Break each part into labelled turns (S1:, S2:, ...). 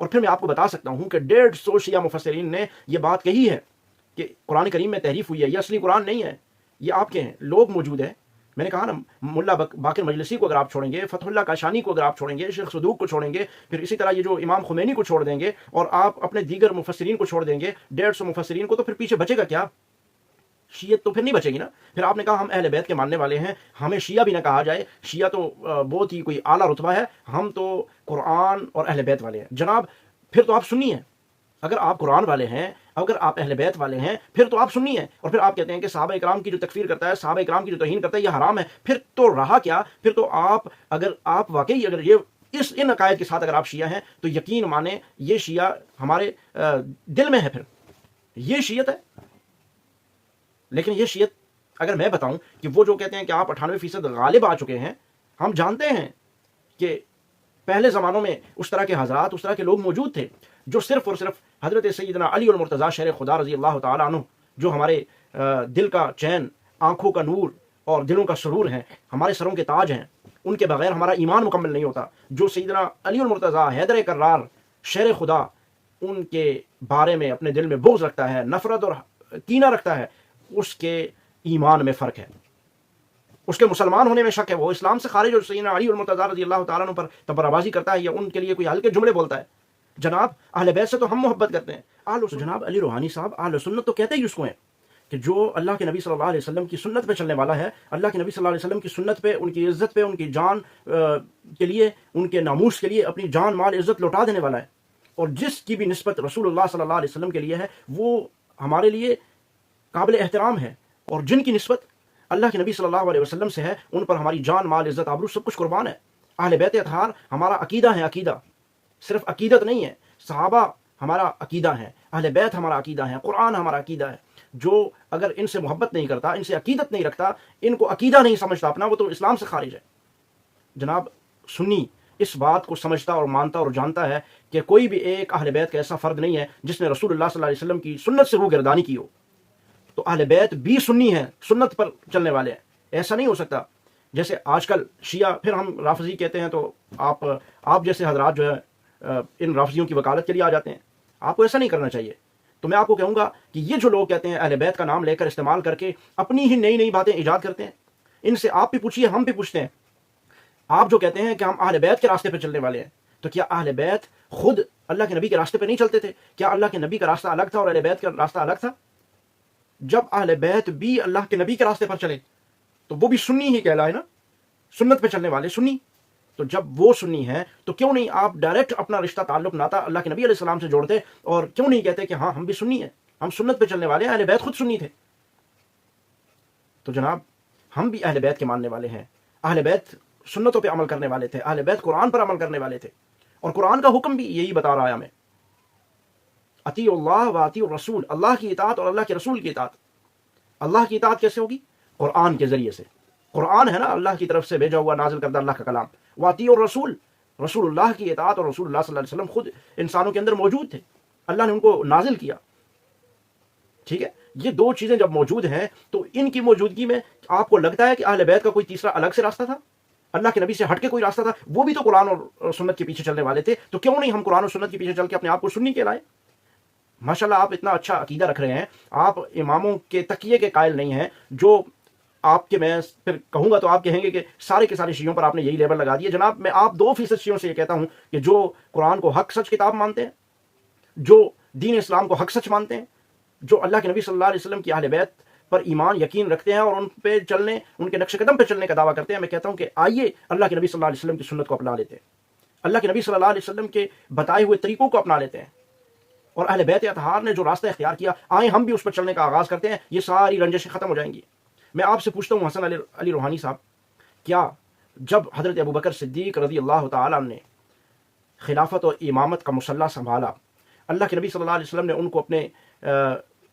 S1: اور پھر میں آپ کو بتا سکتا ہوں کہ 150 شیعہ مفسرین نے یہ بات کہی ہے کہ قرآن کریم میں تحریف ہوئی ہے، یہ اصلی قرآن نہیں ہے، یہ آپ کے ہیں، لوگ موجود ہیں۔ میں نے کہا نا، ملا باقر مجلسی کو اگر آپ چھوڑیں گے، فتح اللہ کاشانی کو اگر آپ چھوڑیں گے، شیخ صدوق کو چھوڑیں گے، پھر اسی طرح یہ جو امام خمینی کو چھوڑ دیں گے، اور آپ اپنے دیگر مفسرین کو چھوڑ دیں گے، 150 مفسرین کو، تو پھر پیچھے بچے گا کیا؟ شیعت تو پھر نہیں بچے گی نا۔ پھر آپ نے کہا ہم اہل بیت کے ماننے والے ہیں، ہمیں شیعہ بھی نہ کہا جائے، شیعہ تو بہت ہی کوئی اعلیٰ رتبہ ہے، ہم تو قرآن اور اہل بیت والے ہیں۔ جناب پھر تو آپ سنی ہیں، اگر آپ قرآن والے ہیں، اگر آپ اہل بیت والے ہیں، پھر تو آپ سنی ہیں، اور پھر آپ کہتے ہیں کہ صحابہ اکرام کی جو تکفیر کرتا ہے، صحابہ اکرام کی جو توہین کرتا ہے، یہ حرام ہے۔ پھر تو رہا کیا؟ پھر تو اگر آپ واقعی اگر یہ ان عقائد کے ساتھ اگر آپ شیعہ ہیں تو یقین مانیں یہ شیعہ ہمارے دل میں ہے، پھر یہ شیعت ہے۔ لیکن یہ شیعت اگر میں بتاؤں کہ وہ جو کہتے ہیں کہ آپ 98% غالب آ چکے ہیں، ہم جانتے ہیں کہ پہلے زمانوں میں اس طرح کے حضرات، اس طرح کے لوگ موجود تھے جو صرف اور صرف حضرت سیدنا علی المرتضیٰ شیر خدا رضی اللہ تعالیٰ عنہ، جو ہمارے دل کا چین، آنکھوں کا نور اور دلوں کا سرور ہیں، ہمارے سروں کے تاج ہیں، ان کے بغیر ہمارا ایمان مکمل نہیں ہوتا۔ جو سیدنا علی المرتضیٰ حیدر کرار شیر خدا، ان کے بارے میں اپنے دل میں بغض رکھتا ہے، نفرت اور کینہ رکھتا ہے، اس کے ایمان میں فرق ہے، اس کے مسلمان ہونے میں شک ہے، وہ اسلام سے خارج، اور سیدنا علی المرتضیٰ رضی اللہ تعالیٰ عنہ پر تبرآبازی کرتا ہے یا ان کے لیے کوئی ہلکے جملے بولتا ہے۔ جناب اہل بیت سے تو ہم محبت کرتے ہیں۔ جناب علی روحانی صاحب اہل سنت تو کہتے ہی اس کو ہیں کہ جو اللہ کے نبی صلی اللہ علیہ وسلم کی سنت پہ چلنے والا ہے، اللہ کے نبی صلی اللہ علیہ وسلم کی سنت پہ، ان کی عزت پہ، ان کی جان کے لیے، ان کے ناموس کے لیے اپنی جان مال عزت لوٹا دینے والا ہے، اور جس کی بھی نسبت رسول اللہ صلی اللہ علیہ وسلم کے لیے ہے وہ ہمارے لیے قابل احترام ہے، اور جن کی نسبت اللہ کے نبی صلی اللہ علیہ وسلم سے ہے ان پر ہماری جان مال عزت آبرو سب کچھ قربان ہے۔ اہل بیت اطہار ہمارا عقیدہ ہے، عقیدہ صرف عقیدت نہیں ہے، صحابہ ہمارا عقیدہ ہے، اہل بیت ہمارا عقیدہ ہے، قرآن ہمارا عقیدہ ہے۔ جو اگر ان سے محبت نہیں کرتا، ان سے عقیدت نہیں رکھتا، ان کو عقیدہ نہیں سمجھتا اپنا، وہ تو اسلام سے خارج ہے۔ جناب سنی اس بات کو سمجھتا اور مانتا اور جانتا ہے کہ کوئی بھی ایک اہل بیت کا ایسا فرد نہیں ہے جس نے رسول اللہ صلی اللہ علیہ وسلم کی سنت سے روگردانی کی ہو۔ تو اہل بیت بھی سنی ہیں، سنت پر چلنے والے ہیں۔ ایسا نہیں ہو سکتا جیسے آج کل شیعہ، پھر ہم رافضی کہتے ہیں تو آپ جیسے حضرات جو ہے ان رافضیوں کی وکالت کے لیے آ جاتے ہیں۔ آپ کو ایسا نہیں کرنا چاہیے۔ تو میں آپ کو کہوں گا کہ یہ جو لوگ کہتے ہیں اہل بیت کا نام لے کر استعمال کر کے اپنی ہی نئی نئی باتیں ایجاد کرتے ہیں، ان سے آپ بھی پوچھیے، ہم بھی پوچھتے ہیں۔ آپ جو کہتے ہیں کہ ہم اہل بیت کے راستے پہ چلنے والے ہیں، تو کیا اہل بیت خود اللہ کے نبی کے راستے پہ نہیں چلتے تھے؟ کیا اللہ کے نبی کا راستہ الگ تھا اور اہل بیت کا راستہ الگ تھا؟ جب اہل بیت بھی اللہ کے نبی کے راستے پر چلے تو وہ بھی سنی ہی کہلائے نا، سنت پہ چلنے والے سنی۔ تو جب وہ سنی ہے تو کیوں نہیں آپ ڈائریکٹ اپنا رشتہ تعلق ناتا اللہ کے نبی علیہ السلام سے جوڑتے، اور کیوں نہیں کہتے کہ ہاں ہم بھی سنی ہیں، ہم سنت پہ چلنے والے ہیں، اہل بیت خود سنی تھے۔ تو جناب ہم بھی اہل بیت کے ماننے والے ہیں، اہل بیت سنتوں پہ عمل کرنے والے تھے، اہل بیت قرآن پر عمل کرنے والے تھے، اور قرآن کا حکم بھی یہی بتا رہا ہے ہمیں، اطیع اللہ و اطیع الرسول، اللہ کی اطاعت اور اللہ کے رسول کی اطاعت۔ اللہ کی اطاعت کیسے ہوگی؟ قرآن کے ذریعے سے۔ قرآن ہے نا اللہ کی طرف سے بھیجا ہوا نازل کردہ اللہ کا کلام۔ واطیع الرسول، رسول اللہ کی اطاعت، اور رسول اللہ صلی اللہ علیہ وسلم خود انسانوں کے اندر موجود تھے، اللہ نے ان کو نازل کیا۔ ٹھیک ہے، یہ دو چیزیں جب موجود ہیں تو ان کی موجودگی میں آپ کو لگتا ہے کہ اہل بیت کا کوئی تیسرا الگ سے راستہ تھا، اللہ کے نبی سے ہٹ کے کوئی راستہ تھا؟ وہ بھی تو قرآن اور سنت کے پیچھے چلنے والے تھے، تو کیوں نہیں ہم قرآن اور سنت کے پیچھے چل کے اپنے آپ کو سنی کہلائیں؟ ماشاءاللہ آپ اتنا اچھا عقیدہ رکھ رہے ہیں، آپ اماموں کے تکیے کے قائل نہیں ہیں، جو آپ کے، میں پھر کہوں گا تو آپ کہیں گے کہ سارے کے سارے شیعوں پر آپ نے یہی لیبل لگا دیا۔ جناب میں آپ 2% شیعوں سے یہ کہتا ہوں کہ جو قرآن کو حق سچ کتاب مانتے ہیں، جو دین اسلام کو حق سچ مانتے ہیں، جو اللہ کے نبی صلی اللہ علیہ وسلم کی اہل بیت پر ایمان یقین رکھتے ہیں اور ان پہ چلنے، ان کے نقش قدم پہ چلنے کا دعویٰ کرتے ہیں، میں کہتا ہوں کہ آئیے اللہ کے نبی صلی اللہ علیہ وسلم کی سنت کو اپنا لیتے ہیں، اللہ کے نبی صلی اللہ علیہ وسلم کے بتائے ہوئے طریقوں کو اپنا لیتے ہیں، اور اہل بیت اطہار نے جو راستہ اختیار کیا، آئیں ہم بھی اس پر چلنے کا آغاز کرتے ہیں، یہ ساری رنجشیں ختم ہو جائیں گی۔ میں آپ سے پوچھتا ہوں حسن علی روحانی صاحب، کیا جب حضرت ابوبکر صدیق رضی اللہ تعالیٰ نے خلافت اور امامت کا مسلح سنبھالا، اللہ کے نبی صلی اللہ علیہ وسلم نے ان کو اپنے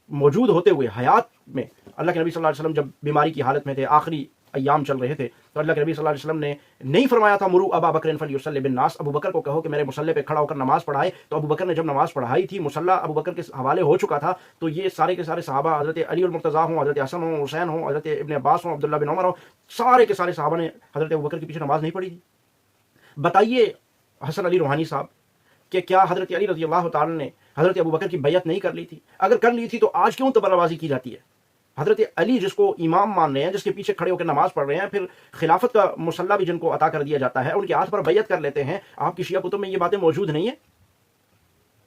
S1: موجود ہوتے ہوئے حیات میں، اللہ کے نبی صلی اللہ علیہ وسلم جب بیماری کی حالت میں تھے، آخری ایام چل رہے تھے، تو اللہ کے نبی صلی اللہ علیہ وسلم نے نہیں فرمایا تھا مرو ابا بکر فلیصلی بالناس، ابو بکر کو کہو کہ میرے مصلے پہ کھڑا ہو کر نماز پڑھائے۔ تو ابو بکر نے جب نماز پڑھائی تھی، مصلہ ابو بکر کے حوالے ہو چکا تھا، تو یہ سارے کے سارے صحابہ، حضرت علی المرتضیٰ ہوں، حضرت حسن ہوں، حسین ہوں، حضرت ابن عباس ہوں، عبداللہ بن عمر ہوں، سارے کے سارے صحابہ نے حضرت ابو بکر کے پیچھے نماز نہیں پڑھی تھی۔ بتائیے حسن علی روحانی صاحب، کہ کیا حضرت علی رضی اللہ تعالیٰ نے حضرت ابوبکر کی بیعت نہیں کر لی تھی؟ اگر کر لی تھی تو آج کیوں تبرہ بازی کی جاتی ہے؟ حضرت علی جس کو امام مان رہے ہیں، جس کے پیچھے کھڑے ہو کے نماز پڑھ رہے ہیں، پھر خلافت کا مسلح بھی جن کو عطا کر دیا جاتا ہے، ان کے ہاتھ پر بیعت کر لیتے ہیں. آپ کی شیعہ کتب میں یہ باتیں موجود نہیں ہیں؟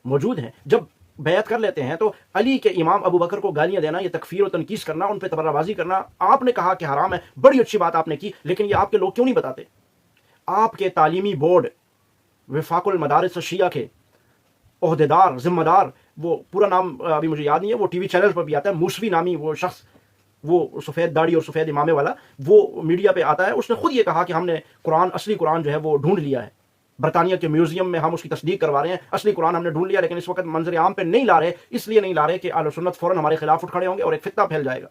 S1: موجود ہیں. جب بیعت کر لیتے ہیں تو علی کے امام ابو بکر کو گالیاں دینا، یہ تکفیر و تنقیص کرنا، ان پہ تبرہ بازی کرنا، آپ نے کہا کہ حرام ہے. بڑی اچھی بات آپ نے کی، لیکن یہ آپ کے لوگ کیوں نہیں بتاتے؟ آپ کے تعلیمی بورڈ وفاق المدارس شیعہ کے عہدیدار، ذمہ دار، وہ پورا نام ابھی مجھے یاد نہیں ہے، وہ ٹی وی چینل پر بھی آتا ہے، موسوی نامی وہ شخص، وہ سفید داڑھی اور سفید امامے والا، وہ میڈیا پہ آتا ہے. اس نے خود یہ کہا کہ ہم نے قرآن، اصلی قرآن جو ہے وہ ڈھونڈ لیا ہے، برطانیہ کے میوزیم میں ہم اس کی تصدیق کروا رہے ہیں، اصلی قرآن ہم نے ڈھونڈ لیا، لیکن اس وقت منظر عام پہ نہیں لا رہے. اس لیے نہیں لا رہے کہ اہل سنت فوراً ہمارے خلاف اٹھ کھڑے ہوں گے اور ایک فتنہ پھیل جائے گا.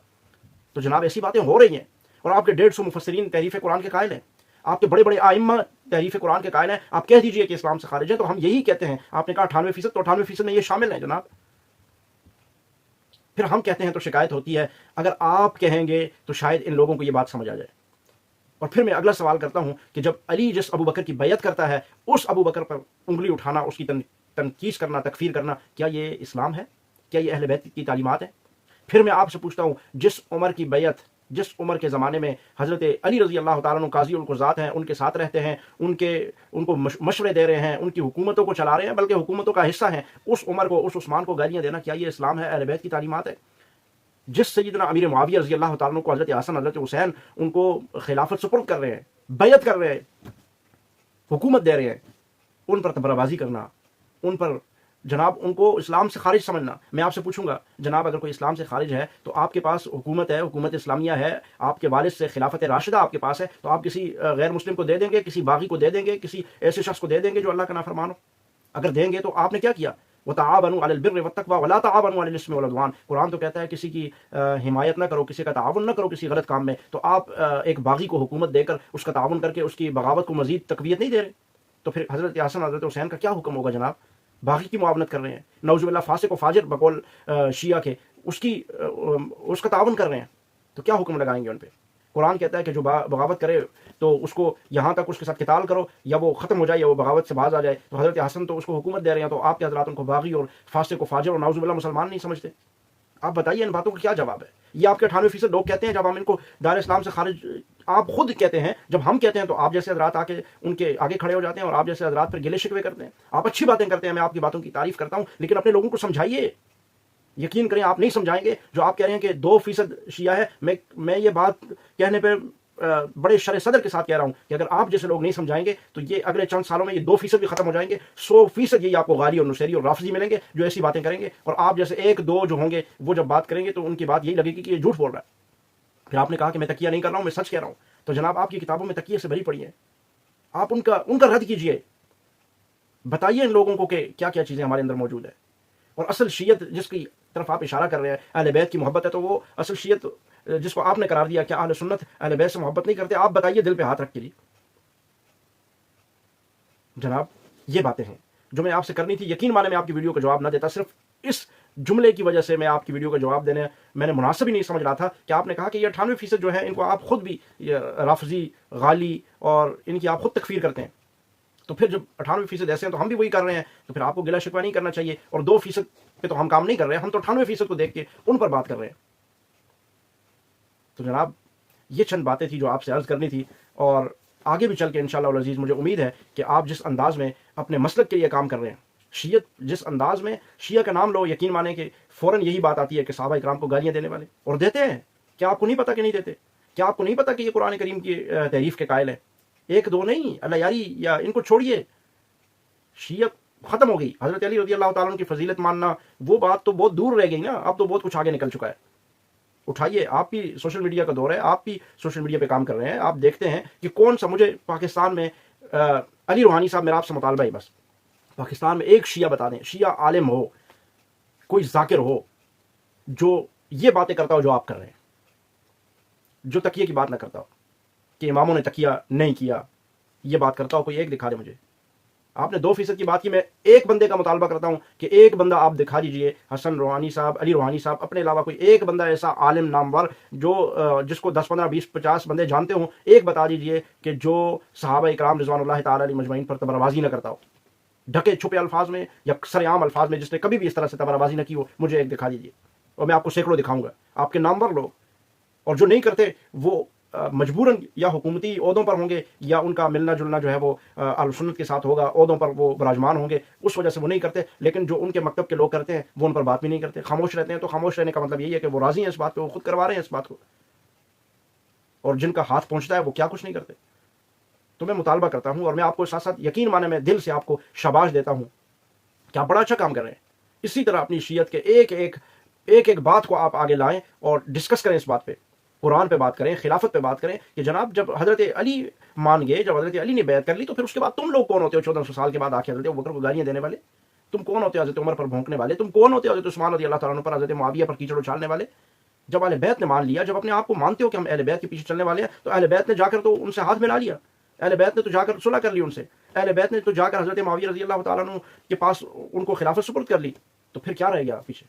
S1: تو جناب ایسی باتیں ہو رہی ہیں، اور آپ کے 150 مفسرین تحریف قرآن کے قائل ہیں، آپ کے بڑے بڑے ائمہ تحریف قرآن کے قائل ہیں. آپ کہہ دیجئے کہ اسلام سے خارج ہیں، تو ہم یہی کہتے ہیں. آپ نے کہا 98%، تو 98% میں یہ شامل ہیں جناب. پھر ہم کہتے ہیں تو شکایت ہوتی ہے. اگر آپ کہیں گے تو شاید ان لوگوں کو یہ بات سمجھ آ جائے. اور پھر میں اگلا سوال کرتا ہوں کہ جب علی جس ابو بکر کی بیعت کرتا ہے، اس ابو بکر پر انگلی اٹھانا، اس کی تنقیص کرنا، تکفیر کرنا، کیا یہ اسلام ہے؟ کیا یہ اہل بیت کی تعلیمات ہیں؟ پھر میں آپ سے پوچھتا ہوں، جس عمر کی بیعت، جس عمر کے زمانے میں حضرت علی رضی اللہ تعالیٰ عنہ قاضی القضات ہیں، ان کے ساتھ رہتے ہیں، ان کو مشورے دے رہے ہیں، ان کی حکومتوں کو چلا رہے ہیں، بلکہ حکومتوں کا حصہ ہیں، اس عمر کو، اس عثمان کو گالیاں دینا، کیا یہ اسلام ہے، اہل بیت کی تعلیمات ہے؟ جس سیدنا امیر معاویہ رضی اللہ تعالیٰ عنہ کو حضرت حسن، حضرت حسین ان کو خلافت سپرد کر رہے ہیں، بیعت کر رہے ہیں، حکومت دے رہے ہیں، ان پر تبرہ بازی کرنا، ان پر جناب ان کو اسلام سے خارج سمجھنا. میں آپ سے پوچھوں گا جناب، اگر کوئی اسلام سے خارج ہے تو آپ کے پاس حکومت ہے، حکومت اسلامیہ ہے، آپ کے والد سے خلافت راشدہ آپ کے پاس ہے، تو آپ کسی غیر مسلم کو دے دیں گے، کسی باغی کو دے دیں گے، کسی ایسے شخص کو دے دیں گے جو اللہ کا نافرمان ہو؟ اگر دیں گے تو آپ نے کیا کیا؟ وَتَعَاوَنُوا عَلَى الْبِرِّ وَالتَّقْوَىٰ وَلَا تَعَاوَنُوا عَلَى الْإِثْمِ وَالْعُدْوَانِ. قرآن تو کہتا ہے کسی کی حمایت نہ کرو، کسی کا تعاون نہ کرو کسی غلط کام میں. تو آپ ایک باغی کو حکومت دے کر اس کا تعاون کر کے اس کی بغاوت کو مزید تقویت نہیں دے رہے. تو پھر حضرت حسن، حضرت حسین کا کیا حکم ہوگا جناب؟ باغی کی معاونت کر رہے ہیں، نعوذ باللہ فاسق و فاجر بقول شیعہ کے، اس کا تعاون کر رہے ہیں. تو کیا حکم لگائیں گے ان پہ؟ قرآن کہتا ہے کہ جو بغاوت کرے تو اس کو یہاں تک اس کے ساتھ قتال کرو، یا وہ ختم ہو جائے یا وہ بغاوت سے باز آ جائے. تو حضرت حسن تو اس کو حکومت دے رہے ہیں، تو آپ کے حضرات ان کو باغی اور فاسق و فاجر اور نعوذ باللہ مسلمان نہیں سمجھتے؟ آپ بتائیے ان باتوں کا کیا جواب ہے؟ یہ آپ کے 98% لوگ کہتے ہیں جب ہم ان کو دار اسلام سے خارج، آپ خود کہتے ہیں، جب ہم کہتے ہیں تو آپ جیسے حضرات آ کے ان کے آگے کھڑے ہو جاتے ہیں اور آپ جیسے حضرات پر گلے شکوے کرتے ہیں. آپ اچھی باتیں کرتے ہیں، میں آپ کی باتوں کی تعریف کرتا ہوں، لیکن اپنے لوگوں کو سمجھائیے. یقین کریں آپ نہیں سمجھائیں گے. جو آپ کہہ رہے ہیں کہ 2% شیعہ ہے، میں یہ بات کہنے پہ بڑے شرح صدر کے ساتھ کہہ رہا ہوں کہ اگر آپ جیسے لوگ نہیں سمجھائیں گے تو یہ اگلے چند سالوں میں یہ 2% بھی ختم ہو جائیں گے. 100% یہ آپ کو غالی اور نصیری اور رافضی ملیں گے جو ایسی باتیں کریں گے، اور آپ جیسے 1-2 جو ہوں گے وہ جب بات کریں گے تو ان کی بات یہی لگے گی کہ یہ جھوٹ بول رہا ہے. پھر آپ نے کہا کہ میں تقیہ نہیں کر رہا ہوں، میں سچ کہہ رہا ہوں. تو جناب آپ کی کتابوں میں تقیہ سے بھری پڑی ہے، آپ ان کا رد کیجئے. بتائیے ان لوگوں کو کہ کیا کیا چیزیں ہمارے اندر موجود ہے. اور اصل شیعت جس کی طرف آپ اشارہ کر رہے ہیں، اہل بیت کی محبت ہے، تو وہ اصل شیعت جس کو آپ نے قرار دیا، کیا اہل سنت اہل بیت سے محبت نہیں کرتے؟ آپ بتائیے دل پہ ہاتھ رکھ کے جی. جناب یہ باتیں ہیں جو میں آپ سے کرنی تھی. یقین مانے میں آپ کی ویڈیو کا جواب نہ دیتا، صرف اس جملے کی وجہ سے میں آپ کی ویڈیو کا جواب دینے میں نے مناسب ہی نہیں سمجھ رہا تھا کہ آپ نے کہا کہ یہ 98% جو ہے ان کو آپ خود بھی رافضی، غالی اور ان کی آپ خود تکفیر کرتے ہیں. تو پھر جب 98% ایسے ہیں تو ہم بھی وہی کر رہے ہیں، تو پھر آپ کو گلہ شکوہ نہیں کرنا چاہیے. اور 2% پہ تو ہم کام نہیں کر رہے ہیں، ہم تو 98% کو دیکھ کے ان پر بات کر رہے ہیں. تو جناب یہ چند باتیں تھی جو آپ سے عرض کرنی تھی، اور آگے بھی چل کے انشاءاللہ العزیز مجھے امید ہے کہ آپ جس انداز میں اپنے مسلک کے لیے کام کر رہے ہیں، شیعت جس انداز میں، شیعہ کا نام لو، یقین مانیں کہ فوراً یہی بات آتی ہے کہ صحابہ اکرام کو گالیاں دینے والے، اور دیتے ہیں. کیا آپ کو نہیں پتا کہ نہیں دیتے؟ کیا آپ کو نہیں پتا کہ یہ قرآن کریم کی تحریف کے قائل ہے؟ 1-2 نہیں، اللہ یاری یا ان کو چھوڑیے. شیعت ختم ہو گئی. حضرت علی رضی اللہ تعالیٰ عنہ کی فضیلت ماننا وہ بات تو بہت دور رہ گئی نا، اب تو بہت کچھ آگے نکل چکا ہے. اٹھائیے، آپ بھی سوشل میڈیا کا دور ہے، آپ بھی سوشل میڈیا پہ کام کر رہے ہیں، آپ دیکھتے ہیں کہ کون سا، مجھے پاکستان میں علی روحانی صاحب، میرا آپ سے مطالبہ ہی بس، پاکستان میں ایک شیعہ بتا دیں، شیعہ عالم ہو، کوئی ذاکر ہو جو یہ باتیں کرتا ہو جو آپ کر رہے ہیں، جو تقیہ کی بات نہ کرتا ہو کہ اماموں نے تقیہ نہیں کیا، یہ بات کرتا ہو، کوئی ایک دکھا دے مجھے. آپ نے 2% کی بات کی، میں ایک بندے کا مطالبہ کرتا ہوں کہ ایک بندہ آپ دکھا دیجئے، حسن روحانی صاحب، علی روحانی صاحب، اپنے علاوہ کوئی ایک بندہ ایسا عالم نامور جو جس کو 10 15 20 50 بندے جانتے ہوں، ایک بتا دیجئے کہ جو صحابہ اکرام رضوان اللہ تعالی علیہ مجمعین پر تبرہ بازی نہ کرتا ہو. ڈھکے چھپے الفاظ میں یا سرعام الفاظ میں جس نے کبھی بھی اس طرح سے تبارہ بازی نہ کی ہو، مجھے ایک دکھا دیجیے، اور میں آپ کو سینکڑوں دکھاؤں گا، آپ کے نامور لوگ، اور جو نہیں کرتے وہ مجبوراً یا حکومتی عہدوں پر ہوں گے یا ان کا ملنا جلنا جو ہے وہ اہل سنت کے ساتھ ہوگا، عہدوں پر وہ براجمان ہوں گے، اس وجہ سے وہ نہیں کرتے، لیکن جو ان کے مکتب کے لوگ کرتے ہیں وہ ان پر بات بھی نہیں کرتے، خاموش رہتے ہیں۔ تو خاموش رہنے کا مطلب یہی ہے کہ وہ راضی ہیں اس بات پہ، وہ خود کروا رہے ہیں اس بات کو، اور جن کا ہاتھ پہنچتا ہے وہ کیا کچھ نہیں کرتے۔ تو میں مطالبہ کرتا ہوں، اور میں آپ کو ساتھ ساتھ یقین مانے میں دل سے آپ کو شاباش دیتا ہوں کہ آپ بڑا اچھا کام کر رہے ہیں۔ اسی طرح اپنی شیعت کے ایک بات کو آپ آگے لائیں اور ڈسکس کریں، اس بات پہ، قرآن پہ بات کریں، خلافت پہ بات کریں کہ جناب جب حضرت علی مان گئے، جب حضرت علی نے بیعت کر لی، تو پھر اس کے بعد تم لوگ کون ہوتے ہو 1400 سال کے بعد آ کے حضرت ابوبکر کو گالیاں دینے والے؟ تم کون ہوتے ہو حضرت عمر پر بھونکنے والے؟ تم کون ہوتے ہو حضرت عثمان رضی اللہ تعالیٰ عنہ پر، حضرت معاویہ پر کیچڑ اچھالنے والے؟ جب اہل بیت نے مان لیا، جب اپنے آپ کو مانتے ہو کہ ہم اہل بیت کے پیچھے چلنے والے ہیں، تو اہل بیت نے جا کر تو ان سے ہاتھ ملا لیا، اہل بیت نے تو جا کر صلح کر لی ان سے، اہل بیت نے تو جا کر حضرت معاویہ رضی اللہ تعالیٰ عنہ کے پاس ان کو خلافت سپرد کر لی، تو پھر کیا رہ گیا پیچھے؟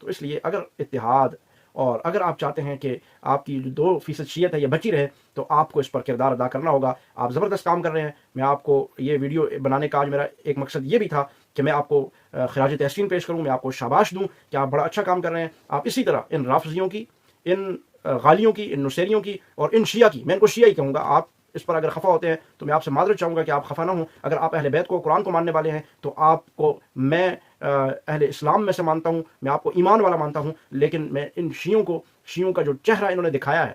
S1: تو اس لیے اگر اتحاد، اور اگر آپ چاہتے ہیں کہ آپ کی جو 2% شیعت ہے یہ بچی رہے، تو آپ کو اس پر کردار ادا کرنا ہوگا۔ آپ زبردست کام کر رہے ہیں۔ میں آپ کو یہ ویڈیو بنانے کا آج میرا ایک مقصد یہ بھی تھا کہ میں آپ کو خراج تحسین پیش کروں، میں آپ کو شاباش دوں کہ آپ بڑا اچھا کام کر رہے ہیں۔ آپ اسی طرح ان رافضیوں کی، ان غالیوں کی، ان نصیریوں کی اور ان شیعہ کی، میں ان کو شیعہ ہی کہوں گا، آپ اس پر اگر خفا ہوتے ہیں تو میں آپ سے معذرت چاہوں گا کہ آپ خفا نہ ہوں۔ اگر آپ اہل بیت کو، قرآن کو ماننے والے ہیں، تو آپ کو میں اہل اسلام میں سے مانتا ہوں، میں آپ کو ایمان والا مانتا ہوں، لیکن میں ان شیعوں کا جو چہرہ انہوں نے دکھایا ہے،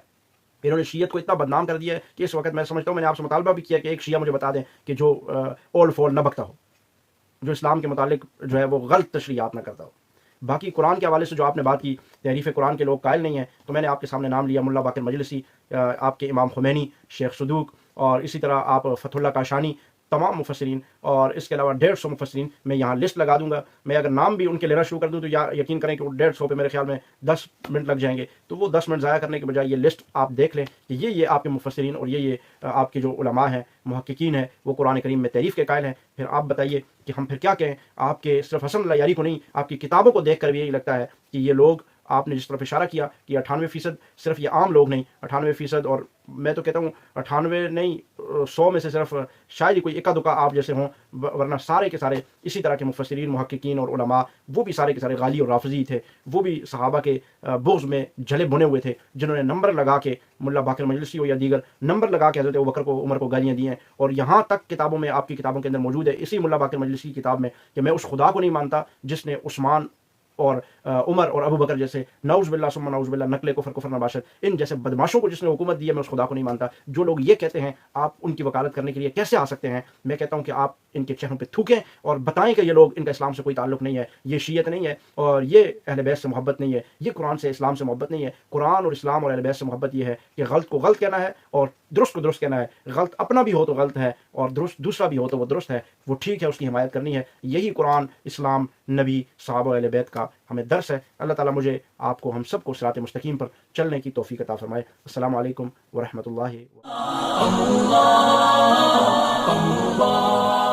S1: انہوں نے شیعت کو اتنا بدنام کر دیا ہے کہ اس وقت میں سمجھتا ہوں، میں نے آپ سے مطالبہ بھی کیا کہ ایک شیعہ مجھے بتا دیں کہ جو اولڈ فول نہ بکتا ہو، جو اسلام کے متعلق جو ہے وہ غلط تشریحات نہ کرتا ہو۔ باقی قرآن کے حوالے سے جو آپ نے بات کی، تحریف قرآن کے لوگ قائل نہیں ہیں، تو میں نے آپ کے سامنے نام لیا ملا باقر مجلسی، آپ کے امام خمینی، شیخ صدوق، اور اسی طرح آپ فتح اللہ کاشانی، تمام مفسرین، اور اس کے علاوہ 150 مفسرین، میں یہاں لسٹ لگا دوں گا۔ میں اگر نام بھی ان کے لینا شروع کر دوں تو یقین کریں کہ وہ 150 پہ میرے خیال میں 10 منٹ لگ جائیں گے۔ تو وہ 10 منٹ ضائع کرنے کے بجائے یہ لسٹ آپ دیکھ لیں کہ یہ آپ کے مفسرین اور یہ آپ کے جو علماء ہیں، محققین ہیں، وہ قرآن کریم میں تعریف کے قائل ہیں۔ پھر آپ بتائیے کہ ہم پھر کیا کہیں؟ آپ کے صرف حسن اللہ یاری کو نہیں، آپ کی کتابوں کو دیکھ کر بھی یہی لگتا ہے کہ یہ لوگ، آپ نے جس طرف اشارہ کیا کہ 98% صرف یہ عام لوگ نہیں، 98%، اور میں تو کہتا ہوں 98 نہیں، 100 میں سے صرف شاید ہی کوئی اکا دکا آپ جیسے ہوں، ورنہ سارے کے سارے اسی طرح کے مفسرین، محققین اور علماء، وہ بھی سارے کے سارے غالی اور رافضی تھے، وہ بھی صحابہ کے بغض میں جلے بنے ہوئے تھے، جنہوں نے نمبر لگا کے، ملا باقر مجلسی ہو یا دیگر، نمبر لگا کے حضرت ابوبکر کو، عمر کو گالیاں دی ہیں۔ اور یہاں تک کتابوں میں، آپ کی کتابوں کے اندر موجود ہے، اسی ملا باقر مجلسی کی کتاب میں، کہ میں اس خدا کو نہیں مانتا جس نے عثمان اور عمر اور ابو بکر جیسے، نعوذ باللہ ثم نعوذ باللہ، نقل کفر کفر نباشر، ان جیسے بدماشوں کو جس نے حکومت دی ہے، میں اس خدا کو نہیں مانتا۔ جو لوگ یہ کہتے ہیں، آپ ان کی وکالت کرنے کے لیے کیسے آ سکتے ہیں؟ میں کہتا ہوں کہ آپ ان کے چہروں پہ تھوکیں اور بتائیں کہ یہ لوگ، ان کا اسلام سے کوئی تعلق نہیں ہے، یہ شیعت نہیں ہے، اور یہ اہل بیت سے محبت نہیں ہے، یہ قرآن سے، اسلام سے محبت نہیں ہے۔ قرآن اور اسلام اور اہل بیت سے محبت یہ ہے کہ غلط کو غلط کہنا ہے اور درست کو درست کہنا ہے۔ غلط اپنا بھی ہو تو غلط ہے، اور درست دوسرا بھی ہو تو وہ درست ہے، وہ ٹھیک ہے، اس کی حمایت کرنی ہے۔ یہی قرآن، اسلام، نبی، صحابہ و اہل بیت کا ہمیں درس ہے۔ اللہ تعالیٰ مجھے، آپ کو، ہم سب کو صراط مستقیم پر چلنے کی توفیق عطا فرمائے۔ السلام علیکم ورحمۃ اللہ وبرکاتہ۔